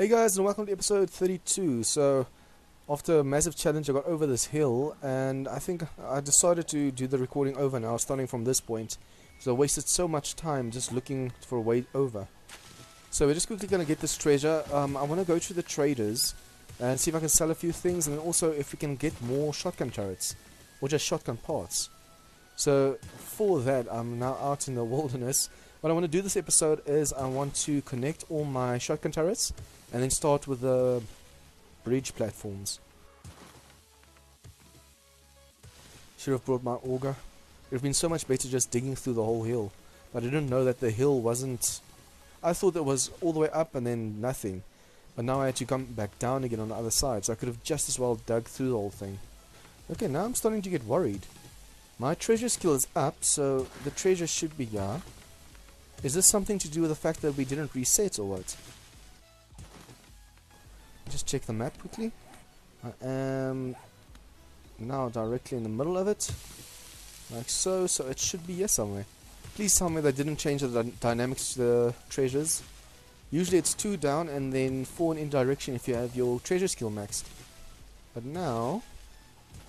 Hey guys, and welcome to episode 32. So, after a massive challenge, I got over this hill, and I think I decided to do the recording over now, starting from this point. So I wasted so much time just looking for a way over. So we're just quickly going to get this treasure. I want to go to the traders and see if I can sell a few things, and then also if we can get more shotgun turrets, or just shotgun parts. So for that, I'm now out in the wilderness. What I want to do this episode is I want to connect all my shotgun turrets and then start with the bridge platforms. Should have brought my auger. It would have been so much better just digging through the whole hill. But I didn't know that the hill wasn't... I thought it was all the way up and then nothing. But now I had to come back down again on the other side, so I could have just as well dug through the whole thing. Okay, now I'm starting to get worried. My treasure skill is up, so the treasure should be here. Is this something to do with the fact that we didn't reset or what? Just check the map quickly. I am now directly in the middle of it. Like so, so it should be here somewhere. Please tell me they didn't change the dynamics to the treasures. Usually it's 2 down and then 4 in direction if you have your treasure skill maxed. But now,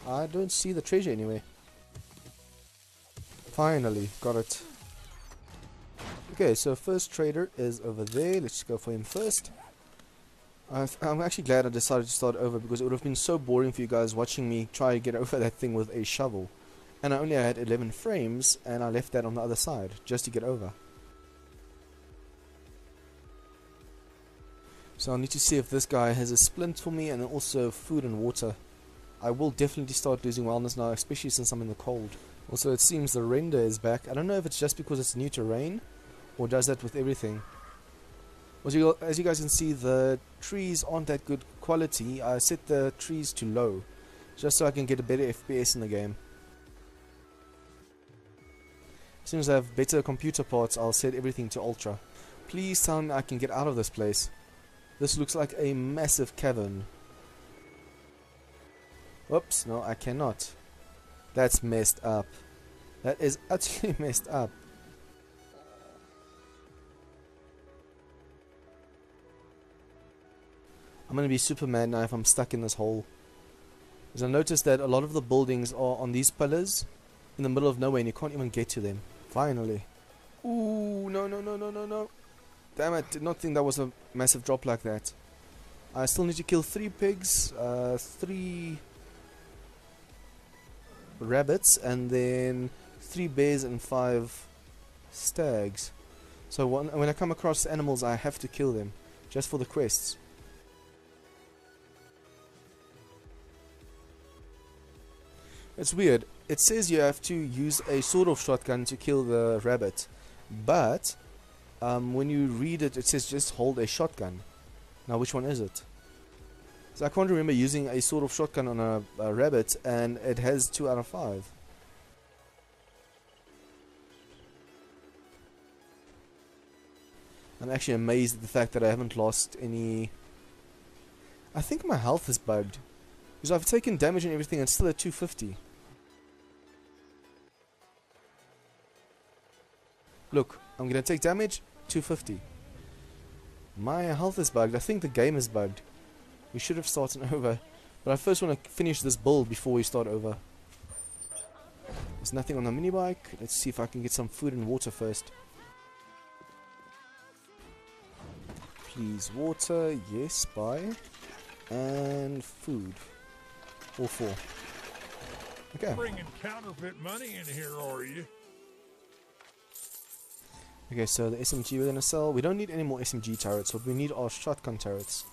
I don't see the treasure anywhere. Finally, got it. Okay, so first trader is over there. Let's just go for him first. I'm actually glad I decided to start over, because it would have been so boring for you guys watching me try to get over that thing with a shovel. And I only had 11 frames, and I left that on the other side, just to get over. So I'll need to see if this guy has a splint for me, and also food and water. I will definitely start losing wellness now, especially since I'm in the cold. Also, it seems the render is back. I don't know if it's just because it's new terrain, or does that with everything. As you guys can see, the trees aren't that good quality. I set the trees to low, just so I can get a better FPS in the game. As soon as I have better computer parts, I'll set everything to ultra. Please tell me I can get out of this place. This looks like a massive cavern. Oops, no, I cannot. That's messed up. That is utterly messed up. I'm gonna be super mad now if I'm stuck in this hole. Because I noticed that a lot of the buildings are on these pillars in the middle of nowhere and you can't even get to them. Finally. Ooh, no, no, no, no, no, no. Damn it, did not think that was a massive drop like that. I still need to kill 3 pigs, 3 rabbits, and then 3 bears and 5 stags. So when I come across animals, I have to kill them, just for the quests. It's weird. It says you have to use a sawed-off shotgun to kill the rabbit, but when you read it, it says just hold a shotgun. Now, which one is it? So I can't remember using a sawed-off shotgun on a rabbit, and it has 2 out of 5. I'm actually amazed at the fact that I haven't lost any... I think my health is bugged. Because I've taken damage and everything and still at 250. Look, I'm gonna take damage, 250. My health is bugged. I think the game is bugged. We should have started over. But I first want to finish this build before we start over. There's nothing on the mini bike. Let's see if I can get some food and water first. Please, water, yes, buy. And food. All 4. Okay. Bringing counterfeit money in here, are you? Okay, so the SMG we're gonna sell. We don't need any more SMG turrets. What we need are shotgun turrets.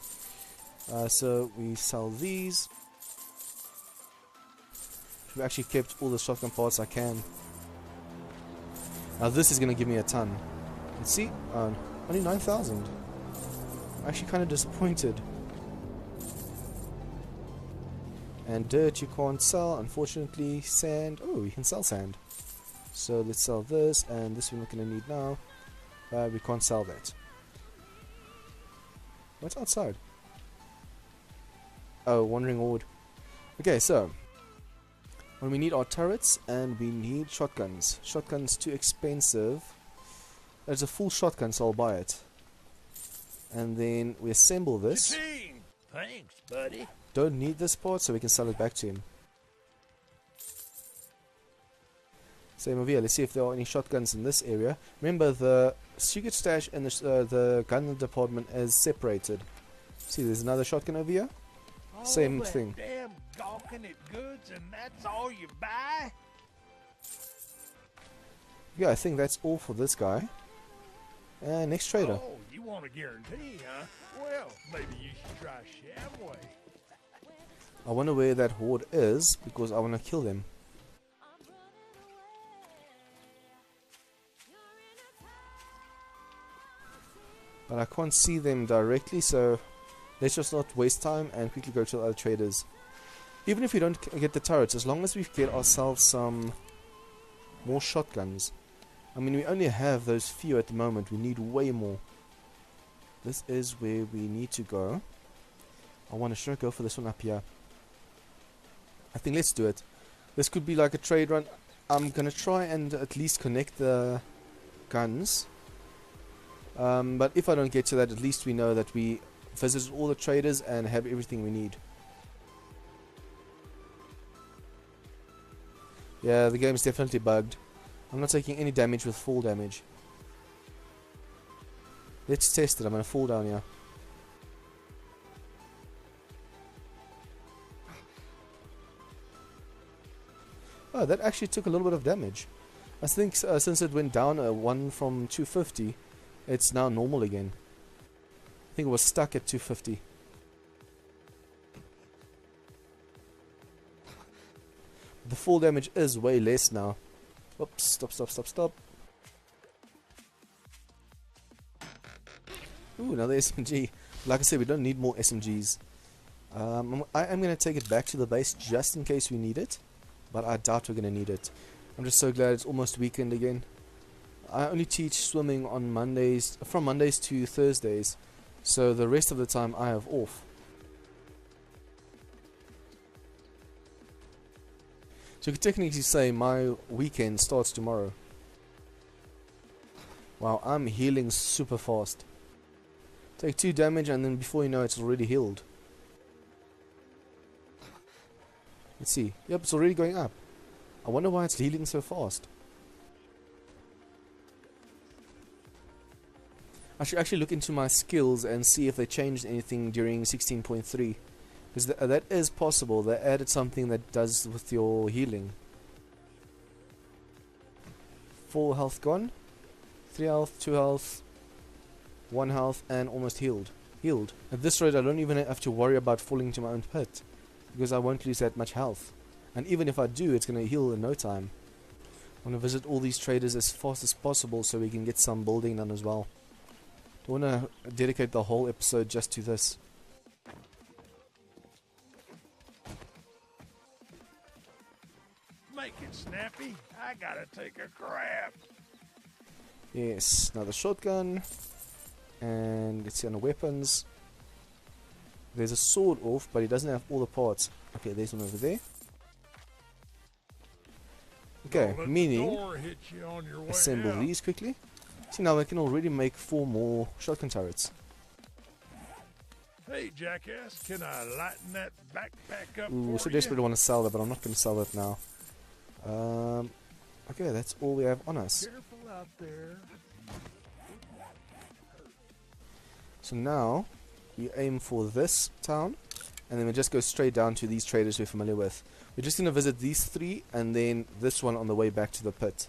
So we sell these. We've actually kept all the shotgun parts I can. Now this is gonna give me a ton. Let's see, only 9,000. I'm actually kind of disappointed. And dirt you can't sell, unfortunately. Sand, oh, you can sell sand. So let's sell this, and this we're not going to need now. We can't sell that. What's outside? Oh, wandering horde. Okay, so when we need our turrets, and we need shotguns. Shotguns too expensive. There's a full shotgun, so I'll buy it. And then we assemble this. Cha-ching! Thanks, buddy. Don't need this part, so we can sell it back to him. Same over here. Let's see if there are any shotguns in this area. Remember, the secret stash and the gun department is separated. See, there's another shotgun over here. Same thing. Damn gawking at goods, and that's all you buy? Yeah, I think that's all for this guy. Next trader. Oh, you want a guarantee, huh? Well, maybe you should try Shamway. I wonder where that horde is, because I want to kill them. But I can't see them directly, so let's just not waste time and quickly go to the other traders. Even if we don't get the turrets, as long as we get ourselves some more shotguns. I mean, we only have those few at the moment. We need way more. This is where we need to go. I want to go for this one up here. I think let's do it. This could be like a trade run. I'm going to try and at least connect the guns. But if I don't get to that, at least we know that we visited all the traders and have everything we need. Yeah, the game's definitely bugged. I'm not taking any damage with fall damage. Let's test it. I'm going to fall down here. Oh, that actually took a little bit of damage. I think since it went down 1 from 250, it's now normal again. I think it was stuck at 250. The fall damage is way less now. Oops, stop. Ooh, another SMG. Like I said, we don't need more SMGs. I am going to take it back to the base just in case we need it. But I doubt we're going to need it. I'm just so glad it's almost weekend again. I only teach swimming on Mondays, from Mondays to Thursdays. So the rest of the time I have off. So you could technically say my weekend starts tomorrow. Wow, I'm healing super fast. Take 2 damage and then before you know it's already healed. Let's see. Yep, it's already going up. I wonder why it's healing so fast. I should actually look into my skills and see if they changed anything during 16.3. Because that is possible. They added something that does with your healing. 4 health gone. 3 health, 2 health, 1 health, and almost healed. At this rate, I don't even have to worry about falling into my own pit. Because I won't lose that much health. And even if I do, it's going to heal in no time. I want to visit all these traders as fast as possible so we can get some building done as well. Don't want to dedicate the whole episode just to this. Make it snappy. I gotta take a crap. Yes, another shotgun. And let's see on the weapons. There's a sword off, but he doesn't have all the parts. Okay, there's one over there. Okay, meaning assemble these quickly. See, now I can already make 4 more shotgun turrets. Hey, jackass, can I lighten that backpack up Ooh, for so you? desperately want to sell that, but I'm not going to sell that now. Okay, that's all we have on us. Careful out there. So now we aim for this town, and then we just go straight down to these traders we're familiar with. We're just going to visit these 3 and then this one on the way back to the pit.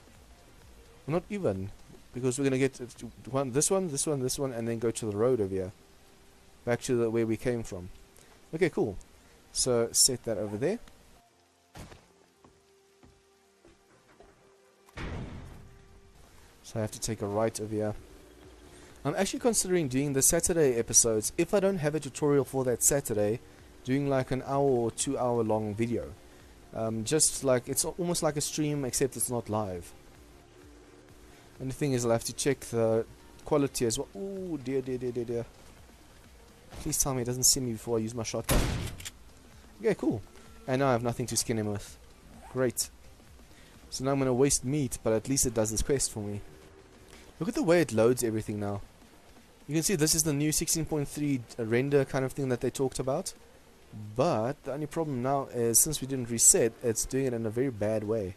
Well, not even, because we're going to get this one, and then go to the road over here. Back to where we came from. Okay, cool. So set that over there. So I have to take a right over here. I'm actually considering doing the Saturday episodes, if I don't have a tutorial for that Saturday, doing like an hour or 2 hour long video. Just like, it's almost like a stream except it's not live. And the thing is, I'll have to check the quality as well. Ooh, dear. Please tell me it doesn't see me before I use my shotgun. Okay, cool. And now I have nothing to skin him with. Great. So now I'm going to waste meat, but at least it does this quest for me. Look at the way it loads everything now. You can see this is the new 16.3 render kind of thing that they talked about. But the only problem now is, since we didn't reset, it's doing it in a very bad way.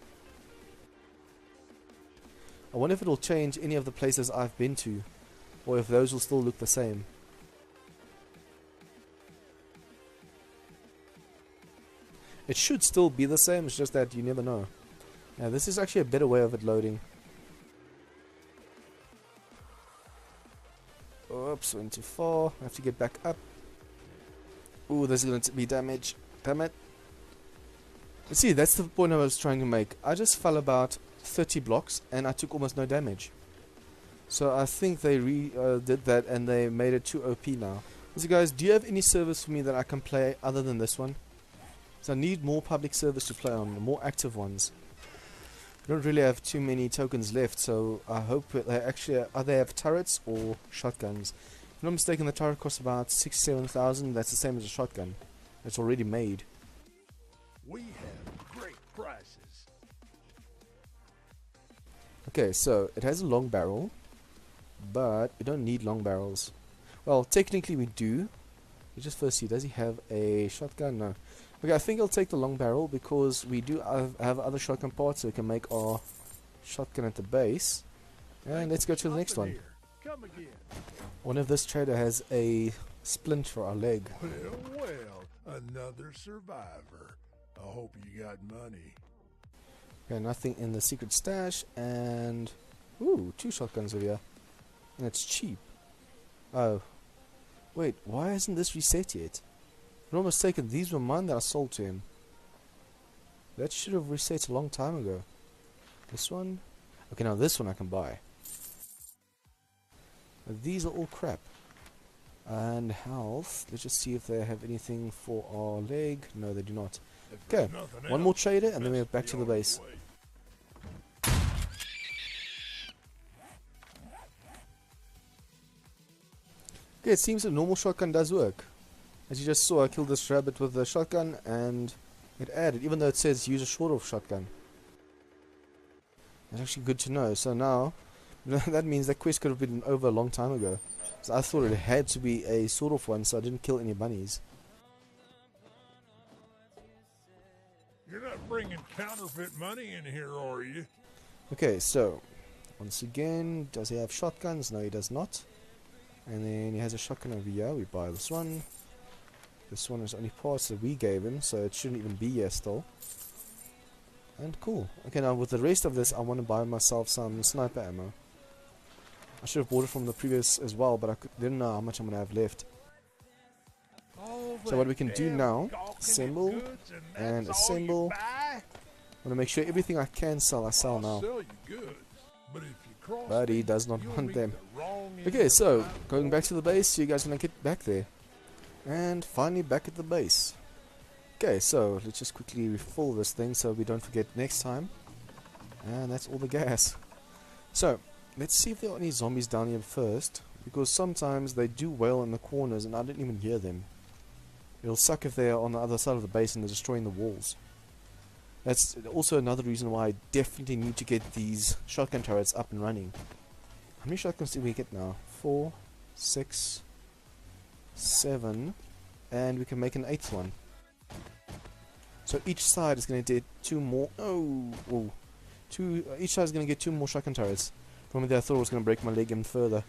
I wonder if it will change any of the places I've been to, or if those will still look the same. It should still be the same, it's just that you never know. Now this is actually a better way of it loading. Oops, went too far. I have to get back up. Ooh, there's going to be damage. Damn it. But see, that's the point I was trying to make. I just fell about 30 blocks and I took almost no damage. So I think they did that and they made it too OP now. So guys, do you have any servers for me that I can play other than this one? So I need more public servers to play on, more active ones. I don't really have too many tokens left, so I hope that they actually either have turrets or shotguns. If I'm not mistaken, the turret costs about 6,000-7,000. That's the same as a shotgun. It's already made. We have great prices. Okay, so it has a long barrel, but we don't need long barrels. Well, technically we do. We just first see, does he have a shotgun? No. Okay, I think I'll take the long barrel because we do have other shotgun parts, so we can make our shotgun at the base. And let's go to the next one. Come again. One of this trader has a splint for our leg. Well, another survivor. I hope you got money. Okay, nothing in the secret stash, and ooh, 2 shotguns over here. And it's cheap. Oh. Wait, why hasn't this reset yet? If I'm not mistaken, these were mine that I sold to him. That should have reset a long time ago. This one? Okay, now this one I can buy. But these are all crap. And health. Let's just see if they have anything for our leg. No, they do not. Okay, one more trader and then we're back to the base. Okay, it seems a normal shotgun does work. As you just saw, I killed this rabbit with the shotgun and it added, even though it says use a short-off shotgun. That's actually good to know. So now, that means that quest could have been over a long time ago. So I thought it had to be a sort-off one, so I didn't kill any bunnies. You're not bringing counterfeit money in here, are you? Okay, so, once again, does he have shotguns? No, he does not. And then he has a shotgun over here. We buy this one. This one is only parts that we gave him, so it shouldn't even be here still. And cool. Okay, now with the rest of this, I want to buy myself some sniper ammo. I should have bought it from the previous as well, but I didn't know how much I'm going to have left. So what we can do now, assemble and assemble. I want to make sure everything I can sell, I sell now. But he does not want them. Okay, so going back to the base, so you guys going to get back there. And finally back at the base. Okay, so let's just quickly refill this thing so we don't forget next time. And that's all the gas. So, let's see if there are any zombies down here first. Because sometimes they do wail in the corners and I didn't even hear them. It'll suck if they're on the other side of the base and they're destroying the walls. That's also another reason why I definitely need to get these shotgun turrets up and running. How many shotguns do we get now? 4, 6, 7, and we can make an 8th one. So each side is going to get 2 more. Each side is going to get 2 more shotgun turrets. From there, I thought I was going to break my leg even further.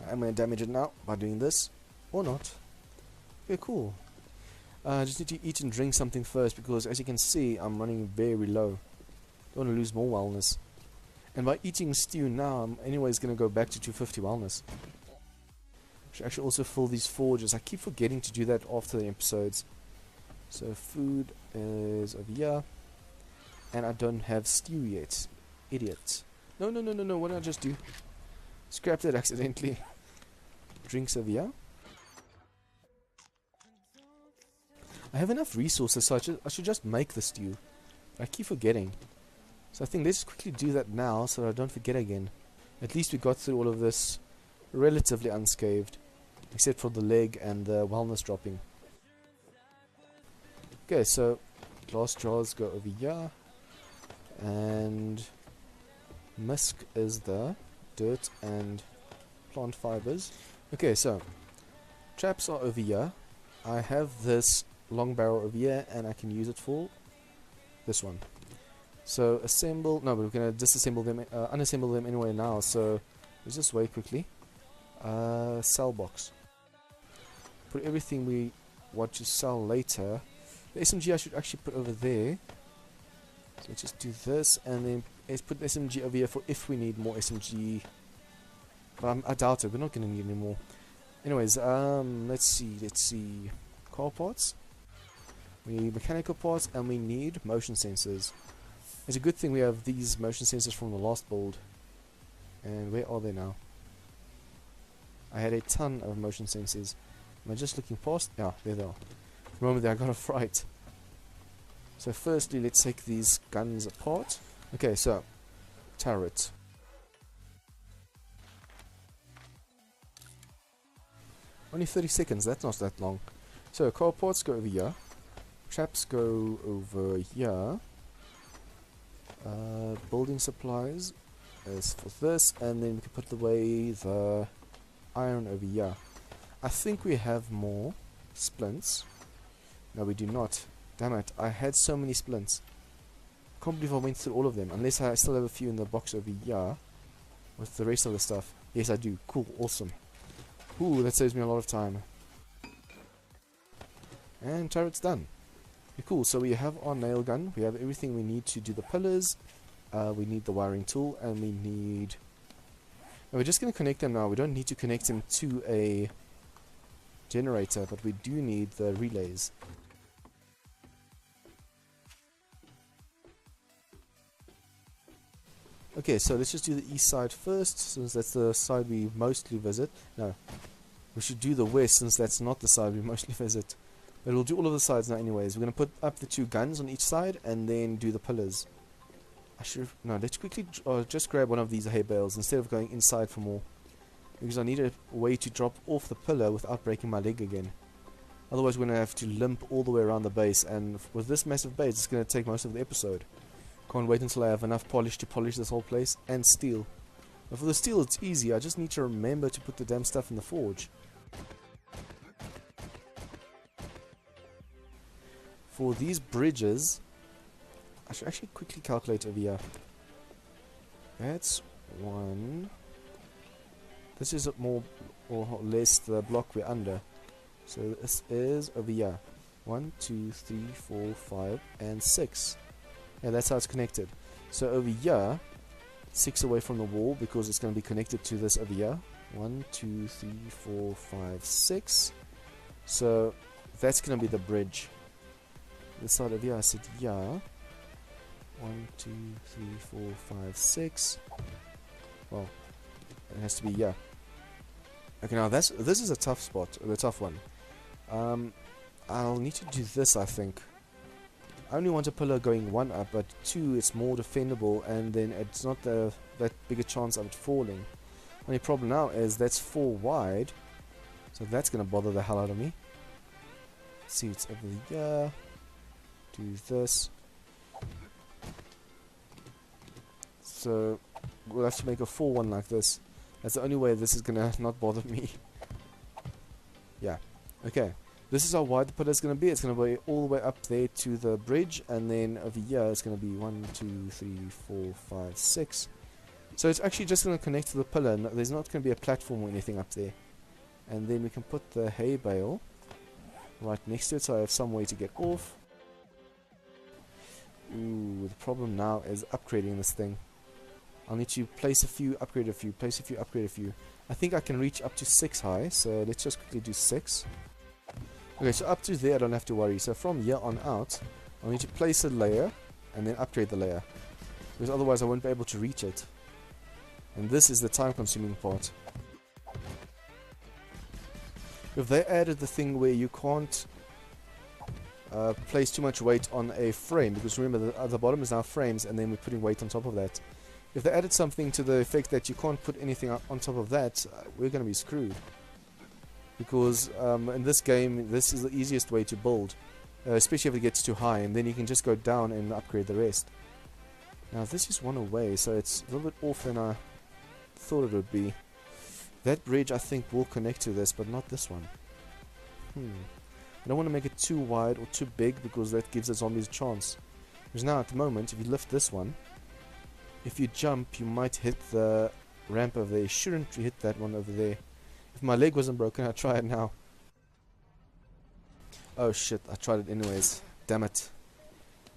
I'm going to damage it now by doing this, or not. Okay, cool. I just need to eat and drink something first because, as you can see, I'm running very low. Don't want to lose more wellness. And by eating stew now, I'm anyways going to go back to 250 wellness. I should actually also fill these forges. I keep forgetting to do that after the episodes. So food is over here. And I don't have stew yet. Idiot. No, what did I just do? Scrapped it accidentally. Drinks over here. I have enough resources, so I should just make the stew. I keep forgetting. So I think let's quickly do that now so that I don't forget again. At least we got through all of this relatively unscathed. Except for the leg and the wellness dropping. Okay, so glass jars go over here. And Musk is the dirt and plant fibers. Okay, so traps are over here. I have this long barrel over here and I can use it for this one. So assemble, no, but we're going to disassemble them, unassemble them anyway now, so let's just wait quickly. Sell box. Put everything we want to sell later. The SMG I should actually put over there. So let's just do this and then let's put the SMG over here for if we need more SMG. But I doubt it, we're not going to need any more. Anyways, let's see. Car parts. We need mechanical parts and we need motion sensors. It's a good thing we have these motion sensors from the last build. And where are they now? I had a ton of motion sensors. Am I just looking past? Yeah, there they are. For a moment there I got a fright. So firstly, let's take these guns apart. Okay, so turret. Only 30 seconds, that's not that long. So car parts go over here. Traps go over here. Building supplies is for this, and then we can put away the iron over here. I think we have more splints. No, we do not. Damn it, I had so many splints. Can't believe I went through all of them, unless I still have a few in the box over here with the rest of the stuff. Yes, I do. Cool, awesome. Ooh, that saves me a lot of time. And turret's done. Okay, cool, so we have our nail gun, we have everything we need to do the pillars, we need the wiring tool, and we need... And we're just going to connect them now. We don't need to connect them to a generator, but we do need the relays. Okay, so let's just do the east side first, since that's the side we mostly visit. No, we should do the west, since that's not the side we mostly visit. But we'll do all of the sides now anyways. We're going to put up the two guns on each side, and then do the pillars. I should have... No, let's quickly just grab one of these hay bales, instead of going inside for more. Because I need a way to drop off the pillar without breaking my leg again. Otherwise we're going to have to limp all the way around the base, and with this massive base it's going to take most of the episode. Can't wait until I have enough polish to polish this whole place, and steel. But for the steel it's easy, I just need to remember to put the damn stuff in the forge. For these bridges, I should actually quickly calculate over here. That's one. This is more or less the block we're under. So this is over here. 1, 2, 3, 4, 5, and 6. Yeah, that's how it's connected. So over here, 6 away from the wall, because it's going to be connected to this over here. 1, 2, 3, 4, 5, 6. So that's going to be the bridge. This side over here, I said yeah. 1, 2, 3, 4, 5, 6. Well, it has to be yeah. Okay, now this is a tough spot, the tough one. I'll need to do this, I think. I only want a pillar going 1 up, but 2 it's more defendable, and then it's not that big a chance of it falling. Only problem now is that's 4 wide, so that's gonna bother the hell out of me. Let's see, it's over here. Do this. So we'll have to make a 4 one like this. That's the only way this is gonna not bother me. Yeah. Okay. This is how wide the pillar is going to be. It's going to be all the way up there to the bridge, and then over here it's going to be 1, 2, 3, 4, 5, 6. So it's actually just going to connect to the pillar. There's not going to be a platform or anything up there. And then we can put the hay bale right next to it, so I have some way to get off. Ooh, the problem now is upgrading this thing. I'll need to place a few, upgrade a few, place a few, upgrade a few. I think I can reach up to 6 high, so let's just quickly do 6. Okay, so up to there I don't have to worry. So from here on out, I'll need to place a layer and then upgrade the layer, because otherwise I won't be able to reach it. And this is the time consuming part. If they added the thing where you can't place too much weight on a frame, because remember the bottom is now frames and then we're putting weight on top of that. If they added something to the effect that you can't put anything on top of that, we're going to be screwed. Because in this game, this is the easiest way to build, especially if it gets too high, and then you can just go down and upgrade the rest. Now this is one away, so it's a little bit off than I thought it would be. That bridge I think will connect to this, but not this one. I don't want to make it too wide or too big because that gives the zombies a chance. Because now at the moment, if you lift this one, if you jump, you might hit the ramp over there. You shouldn't hit that one over there. If my leg wasn't broken, I'd try it now. Oh shit, I tried it anyways. Damn it.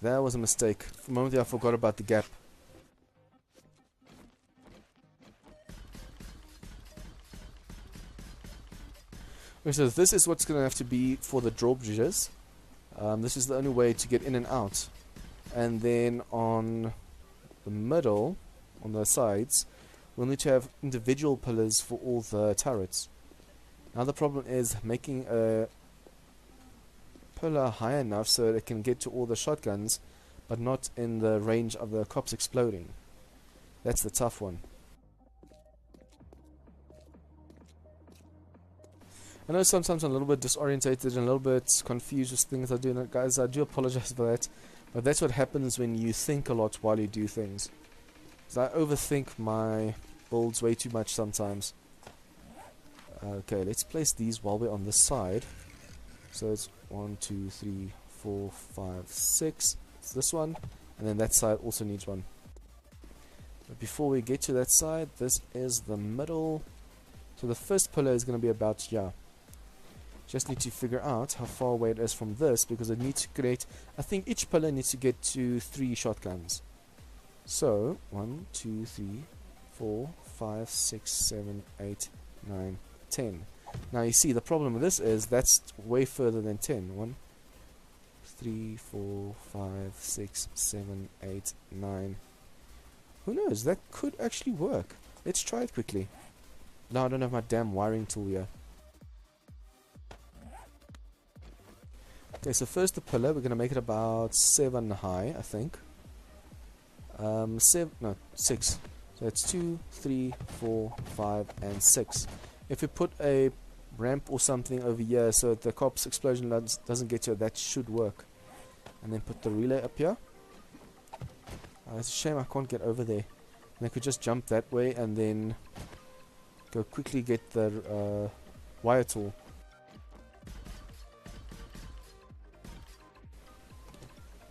That was a mistake. For a moment there, I forgot about the gap. Okay, so this is what's going to have to be for the drawbridges. This is the only way to get in and out. And then on the middle, on the sides, we'll need to have individual pillars for all the turrets. Now the problem is making a pillar high enough so that it can get to all the shotguns, but not in the range of the cops exploding. That's the tough one. I know sometimes I'm a little bit disorientated and a little bit confused with things I do, and guys, I do apologize for that, but that's what happens when you think a lot while you do things. I overthink my builds way too much sometimes. Okay, let's place these while we're on this side. So it's 1, 2, 3, 4, 5, 6. It's this one, and then that side also needs one. But before we get to that side, this is the middle. So the first pillar is going to be about here. Just need to figure out how far away it is from this, because it needs to create, I think each pillar needs to get to 3 shotguns. So 1, 2, 3, 4, 5, 6, 7, 8, 9, 10. Now you see the problem with this is that's way further than 10. 1, 3, 4, 5, 6, 7, 8, 9. Who knows? That could actually work. Let's try it quickly. No, I don't have my damn wiring tool here. Okay, so first the pillar, we're going to make it about 7 high, I think. 6. So it's 2, 3, 4, 5, and 6. If we put a ramp or something over here so that the cop's explosion doesn't get to it, that should work. And then put the relay up here. It's a shame I can't get over there. And I could just jump that way and then go quickly get the wire tool.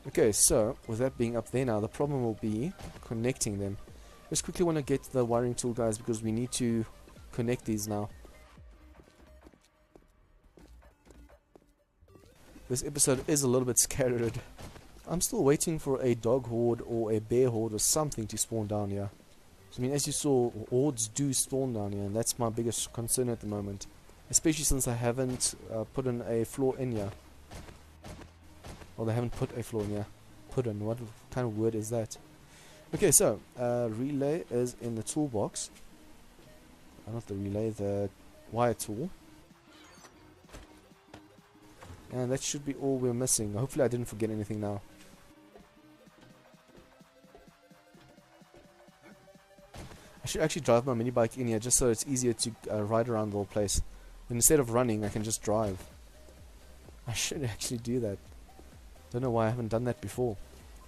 Okay, so with that being up there now, the problem will be connecting them. Just quickly want to get the wiring tool, guys, because we need to connect these now. This episode is a little bit scattered. I'm still waiting for a dog horde or a bear horde or something to spawn down here. So, I mean, as you saw, hordes do spawn down here, and that's my biggest concern at the moment. Especially since I haven't put in a floor in here. Well, they haven't put a floor in here. Put in, what kind of word is that? Okay, so, relay is in the toolbox. Not the relay, the wire tool. And that should be all we're missing. Hopefully I didn't forget anything now. I should actually drive my mini bike in here just so it's easier to ride around the whole place. And instead of running, I can just drive. I should actually do that. Don't know why I haven't done that before.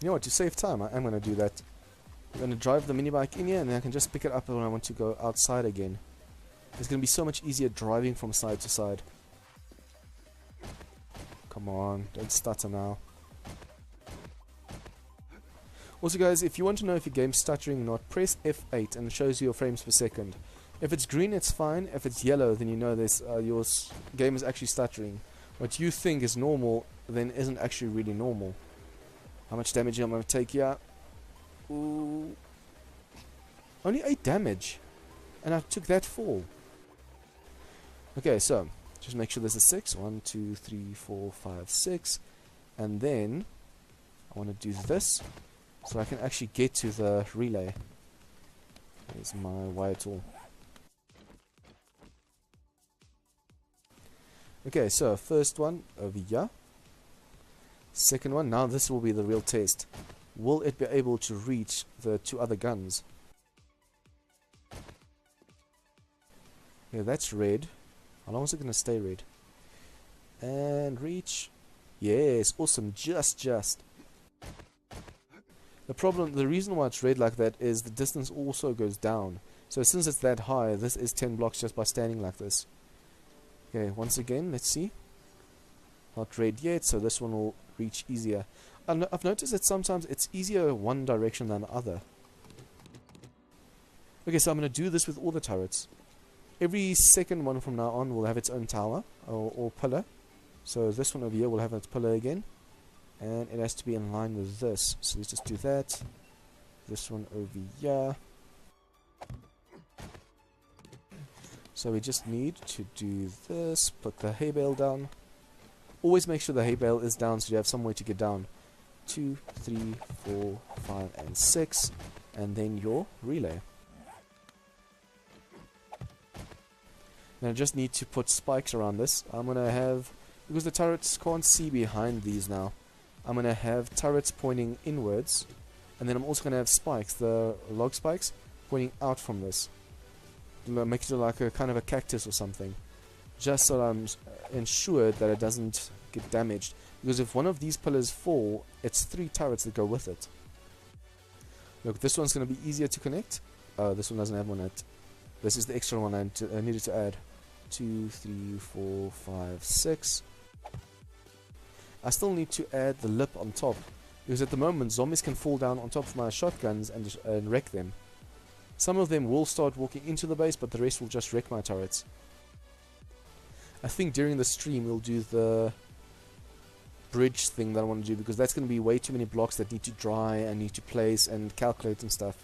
You know what, to save time, I am going to do that. I'm going to drive the mini bike in here and then I can just pick it up when I want to go outside again. It's going to be so much easier driving from side to side. Come on, don't stutter now. Also guys, if you want to know if your game's stuttering or not, press F8 and it shows you your frames per second. If it's green, it's fine. If it's yellow, then you know this your game is actually stuttering. What you think is normal then isn't actually really normal. How much damage am I going to take here? Ooh. Only 8 damage. And I took that fall. Okay, so just make sure there's a 6. 1, 2, 3, 4, 5, 6. And then I want to do this so I can actually get to the relay. There's my wire tool. Okay, so first one over here. Second one, now this will be the real test. Will it be able to reach the 2 other guns? Yeah, that's red. How long is it going to stay red? And reach. Yes, awesome. Just. The reason why it's red like that is the distance also goes down. So since it's that high, this is 10 blocks just by standing like this. Okay, once again, let's see. Not red yet, so this one will reach easier. I've noticed that sometimes it's easier one direction than the other. Okay, so I'm going to do this with all the turrets. Every second one from now on will have its own tower, or pillar. So this one over here will have its pillar again. And it has to be in line with this. So let's just do that. This one over here. So we just need to do this. Put the hay bale down. Always make sure the hay bale is down so you have some way to get down. 2, 3, 4, 5, and 6. And then your relay. Now I just need to put spikes around this. I'm going to have, because the turrets can't see behind these now, I'm going to have turrets pointing inwards. And then I'm also going to have spikes, the log spikes, pointing out from this. Make it like a kind of a cactus or something. Just so I'm ensured that it doesn't get damaged. Because if one of these pillars fall, it's 3 turrets that go with it. Look, this one's going to be easier to connect. This one doesn't have one yet. This is the extra one I needed to add. 2, 3, 4, 5, 6. I still need to add the lip on top. Because at the moment, zombies can fall down on top of my shotguns and wreck them. Some of them will start walking into the base, but the rest will just wreck my turrets. I think during the stream we'll do the bridge thing that I want to do, because that's going to be way too many blocks that need to dry and need to place and calculate and stuff.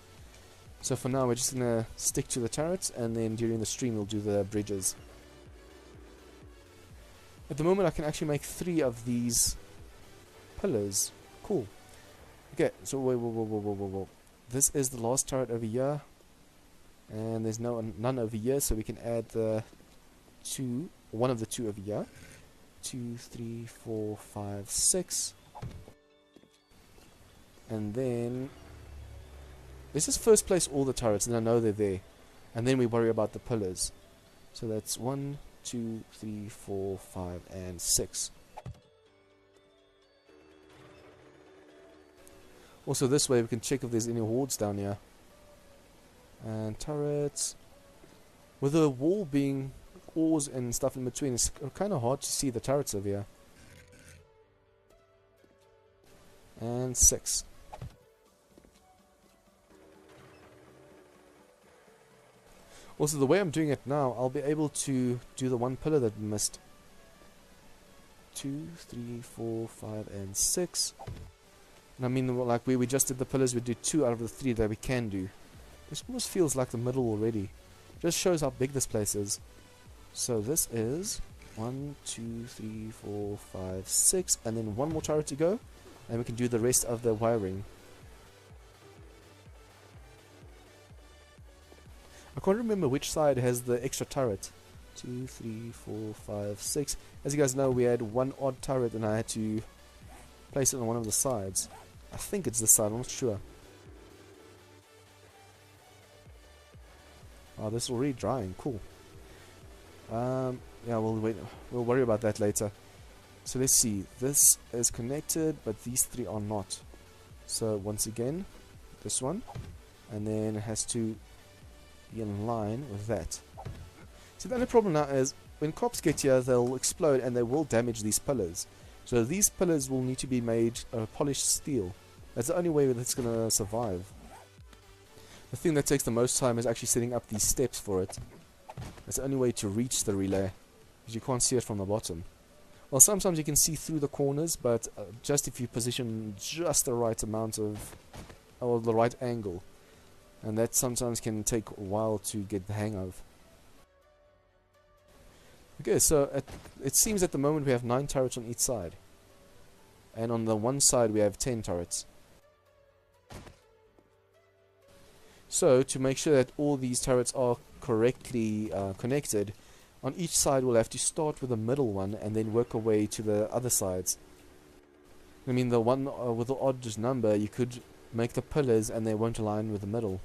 So for now we're just going to stick to the turrets, and then during the stream we'll do the bridges. At the moment I can actually make 3 of these pillars. Cool. Okay, so whoa. This is the last turret over here. And there's none over here, so we can add the one of the 2 over here. 2, 3, 4, 5, 6. And then let's just first place all the turrets, and I know they're there. And then we worry about the pillars. So that's 1, 2, 3, 4, 5, and 6. Also this way we can check if there's any hordes down here. And turrets. With the wall being ores and stuff in between, it's kind of hard to see the turrets over here. And 6. Also, the way I'm doing it now, I'll be able to do the one pillar that we missed. 2, 3, 4, 5, and 6. And I mean, like we just did the pillars, we do 2 out of the 3 that we can do. This almost feels like the middle already. Just shows how big this place is. So this is 1, 2, 3, 4, 5, 6, and then 1 more turret to go, and we can do the rest of the wiring. I can't remember which side has the extra turret. 2, 3, 4, 5, 6. As you guys know, we had 1 odd turret and I had to place it on one of the sides. I think it's this side, I'm not sure. Oh, this is already drying, cool. Yeah, we'll worry about that later. So let's see, this is connected, but these 3 are not. So once again, this one, and then it has to be in line with that. So the only problem now is, when cops get here, they'll explode and they will damage these pillars. So these pillars will need to be made polished steel. That's the only way that it's going to survive. The thing that takes the most time is actually setting up these steps for it. That's the only way to reach the relay, because you can't see it from the bottom. Well, sometimes you can see through the corners, but just if you position just the right amount of, or the right angle. And that sometimes can take a while to get the hang of. Okay, so it seems at the moment we have 9 turrets on each side. And on the one side we have 10 turrets. So, to make sure that all these turrets are correctly connected, on each side we'll have to start with the middle one and then work our way to the other sides. I mean, the one with the odd number, you could make the pillars and they won't align with the middle.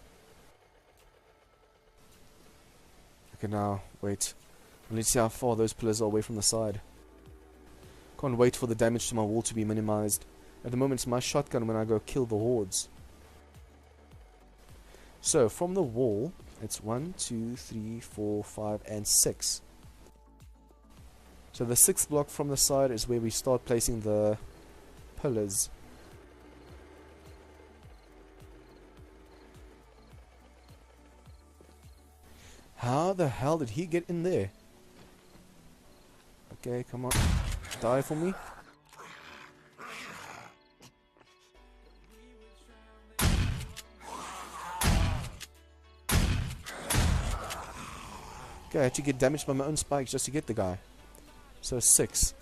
Okay, now, wait. Let's see how far those pillars are away from the side. Can't wait for the damage to my wall to be minimized. At the moment it's my shotgun when I go kill the hordes. So from the wall, it's 1, 2, 3, 4, 5, and 6. So the 6th block from the side is where we start placing the pillars. How the hell did he get in there? Okay, come on. Die for me. Okay, I had to get damaged by my own spikes just to get the guy. So 6.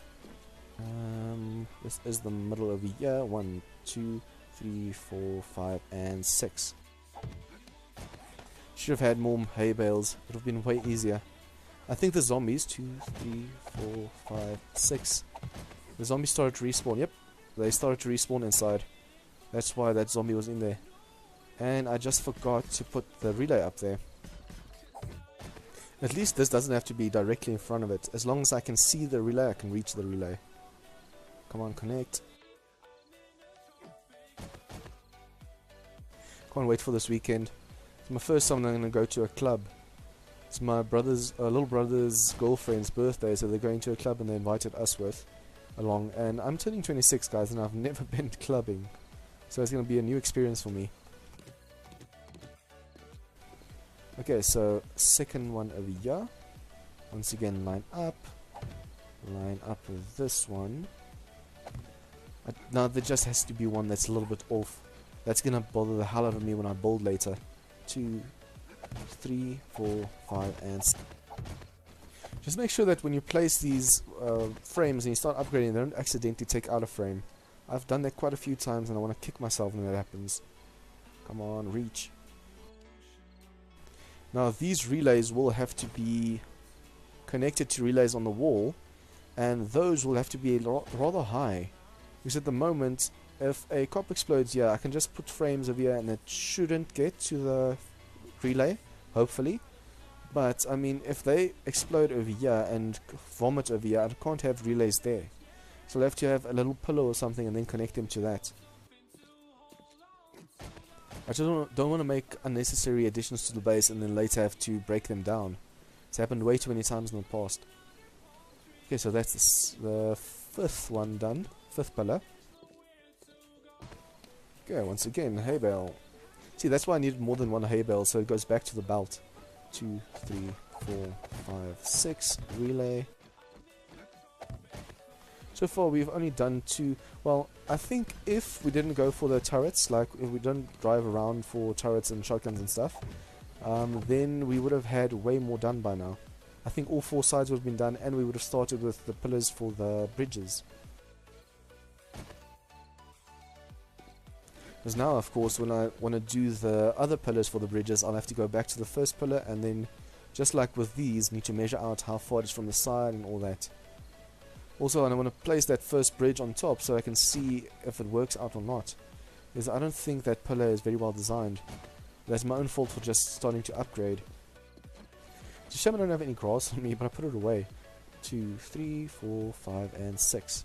This is the middle of the year. 1, 2, 3, 4, 5, and 6. Should have had more hay bales. Would have been way easier. I think the zombies, 2, 3, 4, 5, 6. The zombies started to respawn. Yep, they started to respawn inside. That's why that zombie was in there. And I just forgot to put the relay up there. At least this doesn't have to be directly in front of it. As long as I can see the relay, I can reach the relay. Come on, connect. Can't wait for this weekend. It's my first time I'm going to go to a club. It's my little brother's girlfriend's birthday, so they're going to a club and they invited us along. And I'm turning 26, guys, and I've never been clubbing. So it's going to be a new experience for me. Okay, so second one over here. Once again, line up with this one. Now there just has to be one that's a little bit off. That's gonna bother the hell out of me when I build later. 2, 3, 4, 5, and 6. Just make sure that when you place these frames and you start upgrading, they don't accidentally take out a frame. I've done that quite a few times and I want to kick myself when that happens. Come on, reach. Now these relays will have to be connected to relays on the wall, and those will have to be rather high, because at the moment if a cop explodes here, I can just put frames over here and it shouldn't get to the relay, hopefully. But I mean, if they explode over here and vomit over here, I can't have relays there, so I'll have to have a little pillow or something and then connect them to that. I just don't want to make unnecessary additions to the base and then later have to break them down. It's happened way too many times in the past. Okay, so that's the 5th one done. 5th pillar. Okay, once again, hay bale. See, that's why I needed more than one hay bale, so it goes back to the belt. 2, 3, 4, 5, 6. Relay. So far we've only done 2. Well, I think if we didn't go for the turrets, like if we don't drive around for turrets and shotguns and stuff, then we would have had way more done by now. I think all 4 sides would have been done, and we would have started with the pillars for the bridges. Because now, of course, when I want to do the other pillars for the bridges, I'll have to go back to the first pillar, and then, just like with these, need to measure out how far it is from the side and all that. Also, I want to place that first bridge on top so I can see if it works out or not. Because I don't think that pillar is very well designed. That's my own fault for just starting to upgrade. It's a shame I don't have any grass on me, but I put it away. 2, 3, 4, 5, and 6.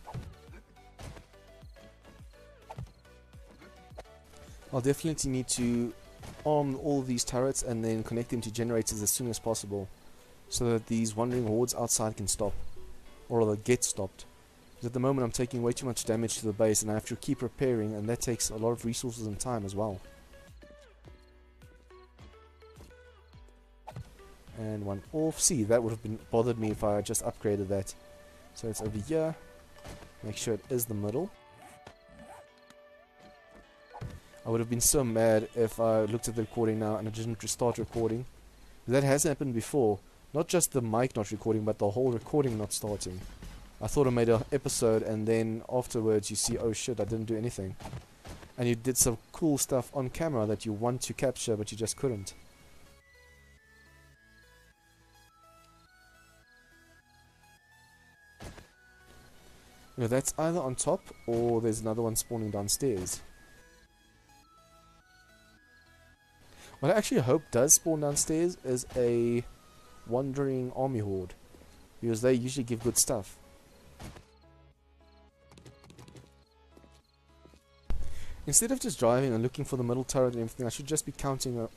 I'll definitely need to arm all of these turrets and then connect them to generators as soon as possible, so that these wandering hordes outside can stop. Or rather get stopped. Because at the moment I'm taking way too much damage to the base and I have to keep repairing, and that takes a lot of resources and time as well. And one off. See, that would have been bothered me if I just upgraded that. So it's over here. Make sure it is the middle. I would have been so mad if I looked at the recording now and I didn't start recording. That has happened before. Not just the mic not recording, but the whole recording not starting. I thought I made an episode and then afterwards you see, oh shit, I didn't do anything. And you did some cool stuff on camera that you want to capture but you just couldn't. You know, that's either on top or there's another one spawning downstairs. What I actually hope does spawn downstairs is a wandering army horde, because they usually give good stuff. Instead of just driving and looking for the middle turret and everything, I should just be counting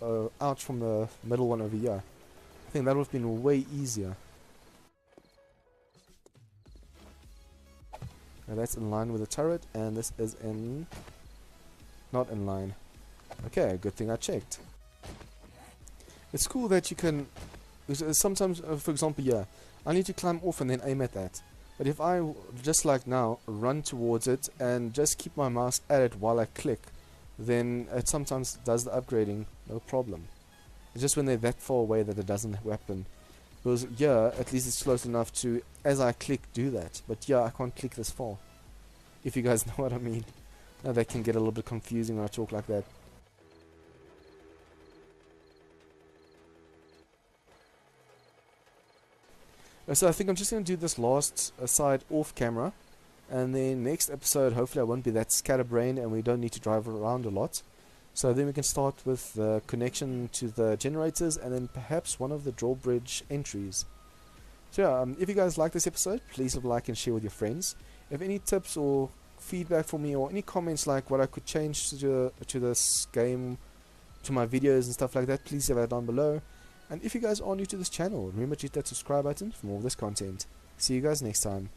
out from the middle one over here. I think that would have been way easier. Now that's in line with the turret, and this is not in line. Okay, good thing I checked. It's cool that you can... Sometimes, for example, yeah, I need to climb off and then aim at that. But if I, just like now, run towards it and just keep my mouse at it while I click, then it sometimes does the upgrading, no problem. It's just when they're that far away that it doesn't happen. Because, yeah, at least it's close enough to, as I click, do that. But yeah, I can't click this far. If you guys know what I mean. Now that can get a little bit confusing when I talk like that. So I think I'm just going to do this last side off camera, and then next episode hopefully I won't be that scatterbrained and we don't need to drive around a lot. So then we can start with the connection to the generators and then perhaps one of the drawbridge entries. So yeah, if you guys like this episode, please leave a like and share with your friends. If you have any tips or feedback for me or any comments like what I could change to this game, to my videos and stuff like that, please leave that down below. And if you guys are new to this channel, remember to hit that subscribe button for more of this content. See you guys next time.